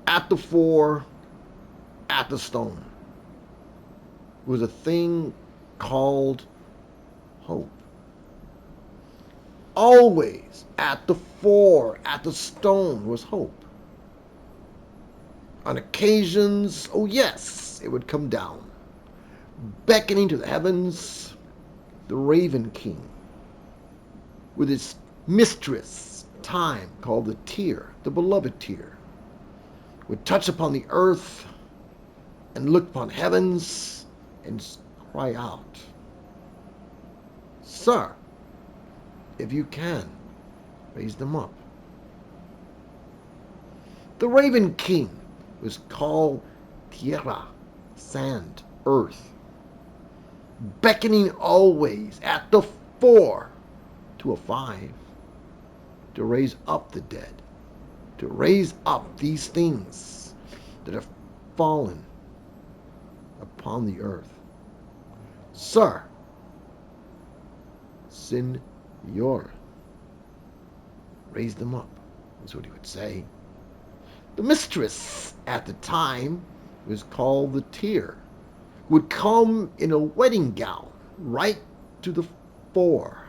at the fore, at the stone, was a thing called hope. Always at the fore, at the stone, was hope. On occasions, oh yes, it would come down, beckoning to the heavens, the Raven King, with his mistress, Time, called the Tear, the beloved Tear, would touch upon the earth and look upon heavens and cry out, Sir, if you can, raise them up. The Raven King was called Tierra, sand, earth, beckoning always at the fore to a five, to raise up the dead, to raise up these things that have fallen upon the earth. Sir, Senor, raise them up, is what he would say. The mistress at the time was called the Tear, would come in a wedding gown right to the fore,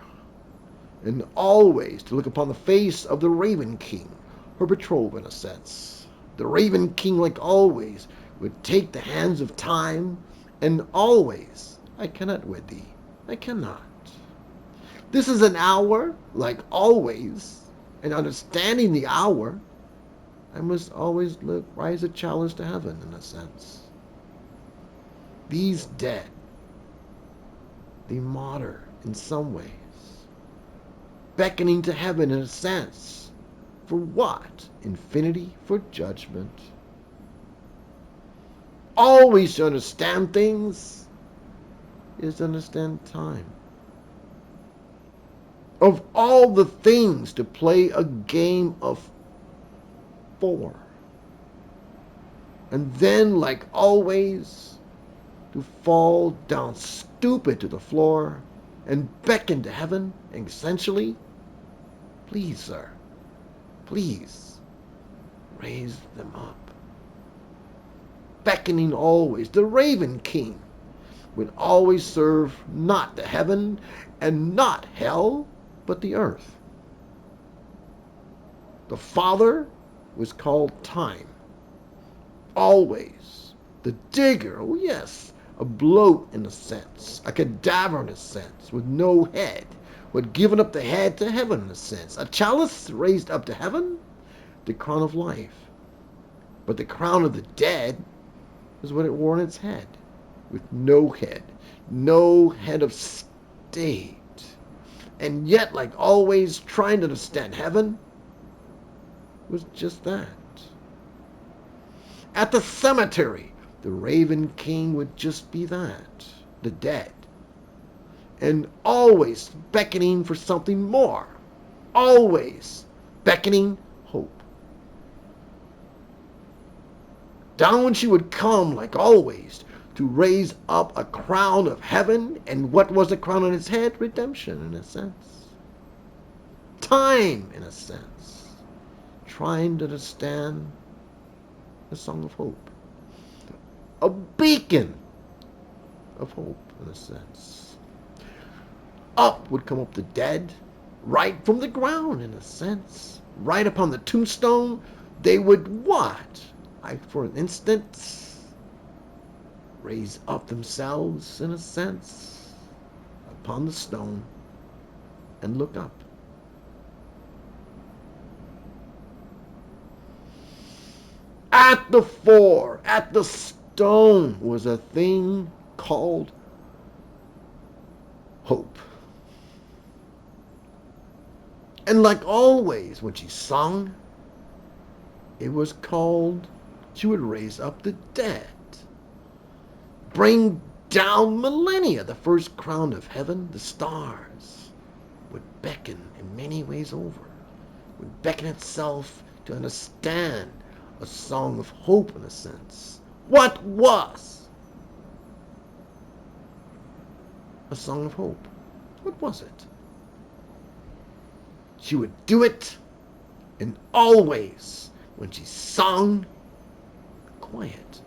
and always to look upon the face of the Raven King, her betrothed in a sense. The Raven King, like always, would take the hands of Time, and always, I cannot wed thee, I cannot. This is an hour, like always, and understanding the hour, I must always rise a challenge to heaven, in a sense. These dead, they matter in some ways, beckoning to heaven in a sense. For what? Infinity, for judgment. Always to understand things is to understand time. Of all the things to play a game of four, and then, like always, to fall down stupid to the floor and beckon to heaven, and essentially, please, sir, please, raise them up. Beckoning always, the Raven King would always serve not the heaven and not hell, but the earth. The Father was called Time. Always. The digger, oh yes, a bloat in a sense, a cadaver in a sense, with no head, who had given up the head to heaven in a sense. A chalice raised up to heaven, the crown of life. But the crown of the dead was what it wore on its head, with no head of state. And yet, like always, trying to understand heaven was just that. At the cemetery, the Raven King would just be that, the dead. And always beckoning for something more. Always beckoning hope. Down she would come, like always, to raise up a crown of heaven. And what was the crown on its head? Redemption, in a sense. Time, in a sense. Trying to understand the song of hope. A beacon of hope, in a sense. Up would come up the dead, right from the ground, in a sense. Right upon the tombstone, they would what? For an instant, raise up themselves, in a sense, upon the stone and look up. At the fore, at the stone, was a thing called hope. And like always, when she sung, it was called, she would raise up the dead, bring down millennia, the first crown of heaven. The stars would beckon in many ways over, would beckon itself to understand a song of hope, in a sense. What was a song of hope? What was it? She would do it, and always, when she sung, quiet.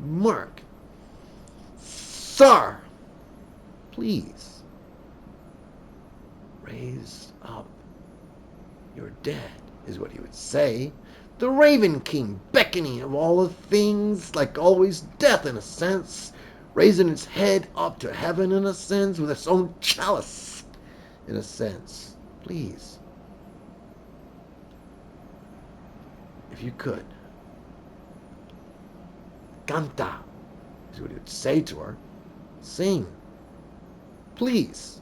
Mark, sir, please raise up your dead, is what he would say. The Raven King beckoning of all the things, like always death in a sense, raising its head up to heaven in a sense, with its own chalice in a sense. Please, if you could, canta, is what he would say to her. Sing, please.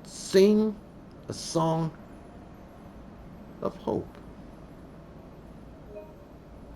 Sing a song of hope.